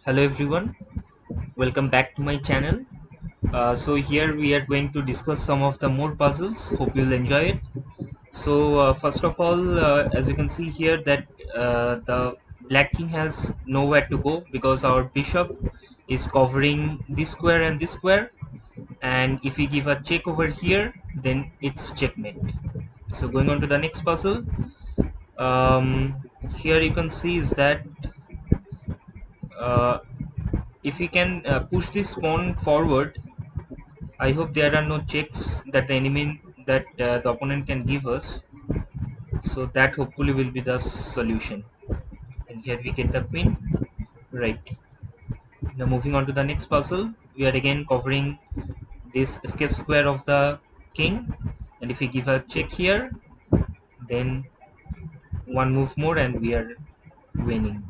Hello everyone, welcome back to my channel. So here we are going to discuss some of the more puzzles. Hope you'll enjoy it. So first of all, as you can see here that the black king has nowhere to go because our bishop is covering this square and this square, and if we give a check over here then it's checkmate. So going on to the next puzzle, um, here you can see is that uh, if we can push this pawn forward, I hope there are no checks that the opponent can give us. So that hopefully will be the solution. And here we get the queen. Right. Now moving on to the next puzzle, we are again covering this escape square of the king. And if we give a check here, then one move more and we are winning.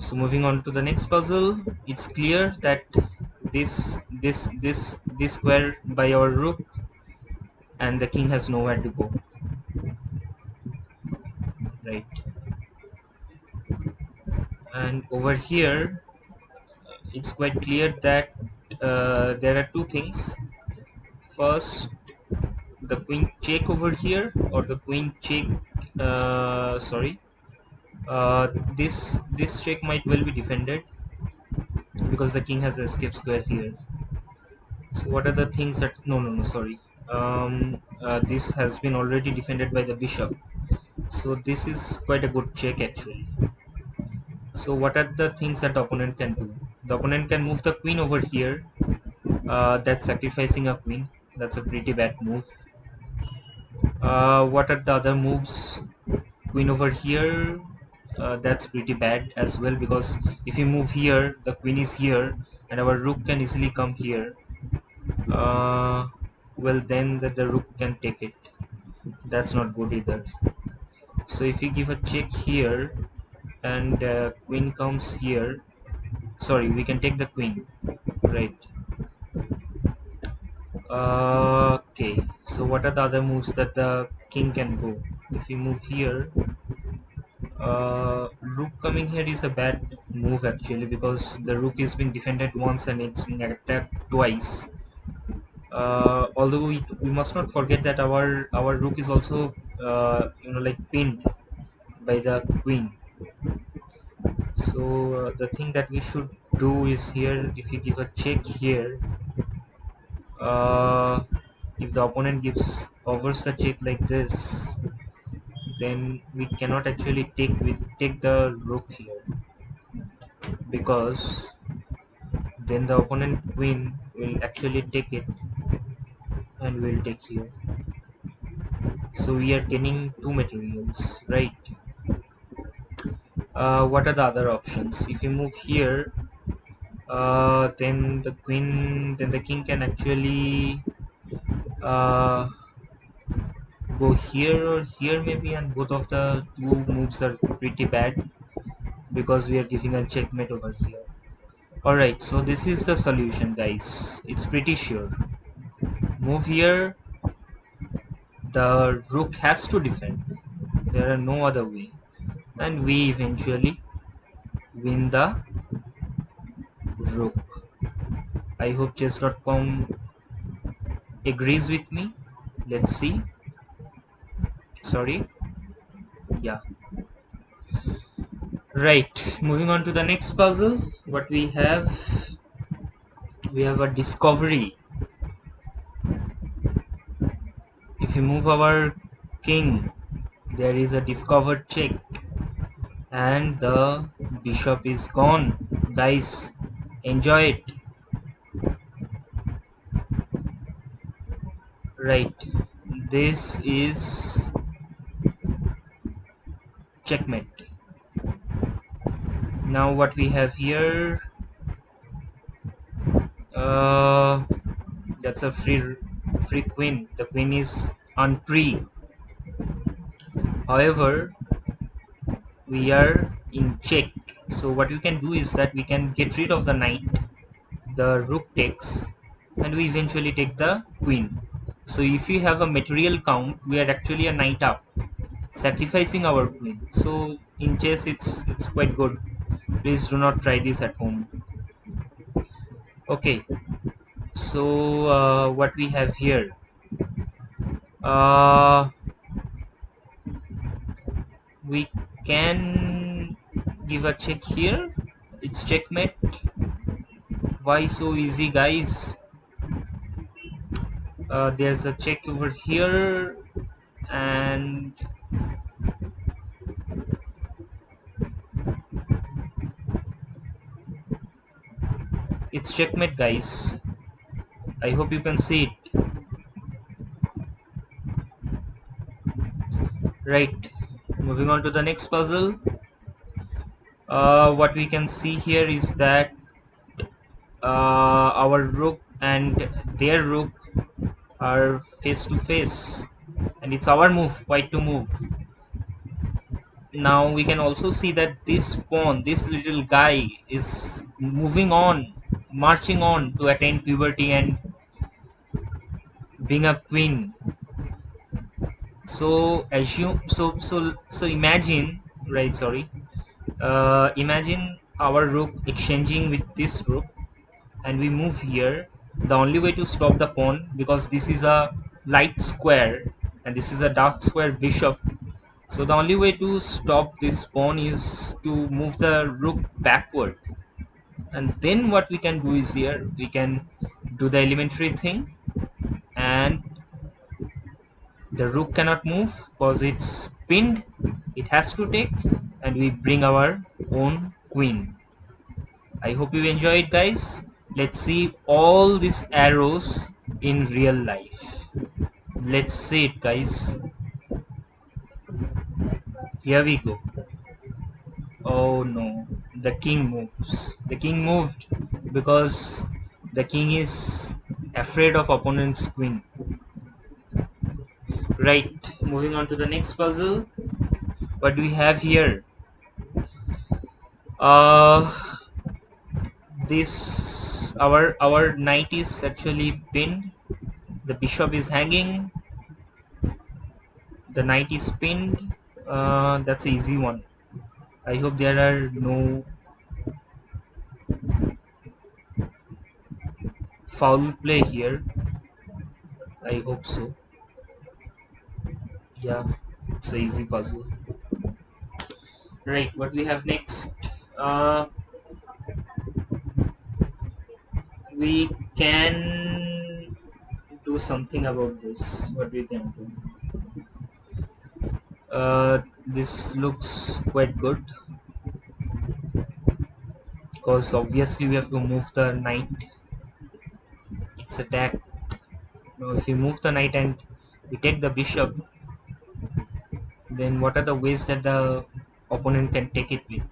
So moving on to the next puzzle, it's clear that this square by our rook and the king has nowhere to go. Right. And over here it's quite clear that there are two things. First, the queen check over here, or the queen check, sorry, uh, this check might well be defended because the king has an escape square here. So what are the things that, no, sorry, this has been already defended by the bishop, so this is quite a good check actually. So what are the things that the opponent can do? The opponent can move the queen over here. That's sacrificing a queen. That's a pretty bad move. What are the other moves? Queen over here. That's pretty bad as well because if you move here, the queen is here, and our rook can easily come here. Uh, well, then the rook can take it. That's not good either. So if you give a check here, and queen comes here. Sorry, we can take the queen. Right. Okay, so what are the other moves that the king can go? If we move here, rook coming here is a bad move actually because the rook is being defended once and it's being attacked twice. Although we must not forget that our rook is also like pinned by the queen. So the thing that we should do is here, if you give a check here, uh, if the opponent gives covers the check like this, then we cannot actually take the rook here because then the opponent queen will actually take it and will take here. So we are gaining two materials, right? What are the other options? If you move here, then the king can actually uh, go here or here maybe, and both of the two moves are pretty bad because we are giving a checkmate over here. Alright, so this is the solution guys. It's pretty sure. Move here, the rook has to defend. There are no other way. And we eventually win the rook. I hope chess.com agrees with me. Let's see. Sorry. Yeah. Right. Moving on to the next puzzle. What we have a discovery. If you move our king, there is a discovered check. And the bishop is gone. Guys, enjoy it. Right, this is checkmate. Now what we have here, uh, that's a free queen. The queen is on tree. However, we are in check, so what we can do is that we can get rid of the knight, the rook takes, and we eventually take the queen. So if you have a material count, we are actually a knight up, sacrificing our queen. So in chess it's quite good. Please do not try this at home. Okay, so what we have here, uh, we can give a check here. It's checkmate. Why so easy, guys? There's a check over here, and it's checkmate, guys. I hope you can see it. Right, moving on to the next puzzle. What we can see here is that our rook and their rook are face to face, and it's our move, white to move. Now we can also see that this pawn, this little guy, is moving on, marching on to attain puberty and being a queen. So assume, so imagine, right? Sorry, imagine our rook exchanging with this rook, and we move here. The only way to stop the pawn, because this is a light square and this is a dark square bishop, so the only way to stop this pawn is to move the rook backward. And then what we can do is, here we can do the elementary thing, and the rook cannot move because it's pinned, it has to take, and we bring our own queen. I hope you enjoy it, guys. Let's see all these arrows in real life. Let's see it, guys. Here we go. Oh no, the king moves. The king moved because the king is afraid of opponent's queen. Right, moving on to the next puzzle. What do we have here? Uh, this our knight is actually pinned. The bishop is hanging. The knight is pinned. That's an easy one. I hope there are no foul play here. I hope so. Yeah, it's an easy puzzle. Right, what we have next? Uh, we can do something about this. What we can do? This looks quite good because obviously we have to move the knight. It's attack. Now, if we move the knight and we take the bishop, then what are the ways that the opponent can take it with?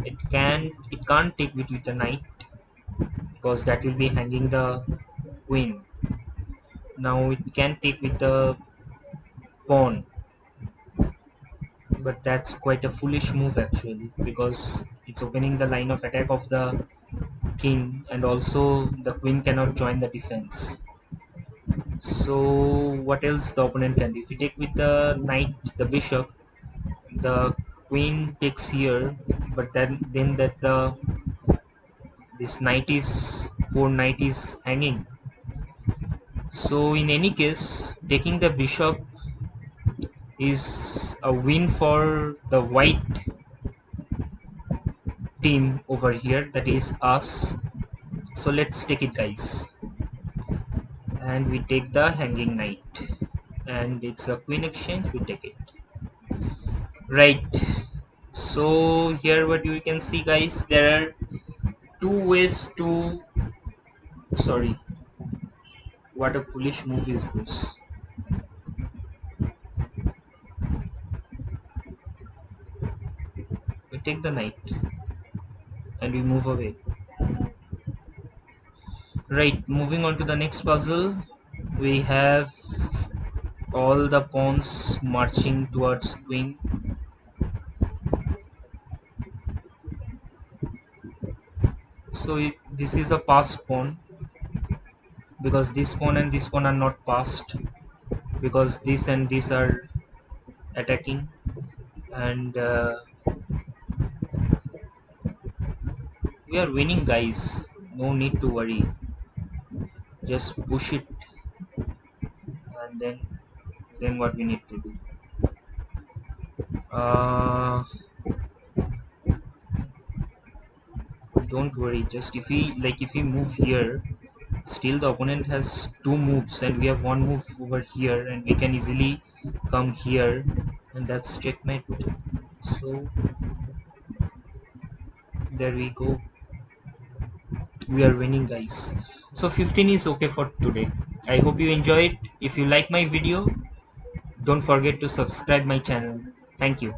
It can't take it with the knight because that will be hanging the queen. Now it can take with the pawn, but that's quite a foolish move actually, because it's opening the line of attack of the king, and also the queen cannot join the defense. So what else the opponent can do? If you take with the knight, the bishop, the queen takes here, but then that the this knight is poor knight is hanging. So in any case, taking the bishop is a win for the white team over here, that is us. So let's take it, guys, and we take the hanging knight, and it's a queen exchange. We take it. Right, so here what you can see, guys, there are two ways to, sorry, what a foolish move is this. We take the knight and we move away. Right, moving on to the next puzzle. We have all the pawns marching towards queen. So this is a passed pawn, because this pawn and this pawn are not passed, because this and this are attacking, and We are winning, guys. No need to worry. Just push it, and then what we need to do. Uh, don't worry. Just if we move here, still the opponent has two moves, and we have one move over here, and we can easily come here, and that's checkmate. So there we go. We are winning, guys. So 15 is okay for today. I hope you enjoy it. If you like my video, don't forget to subscribe my channel. Thank you.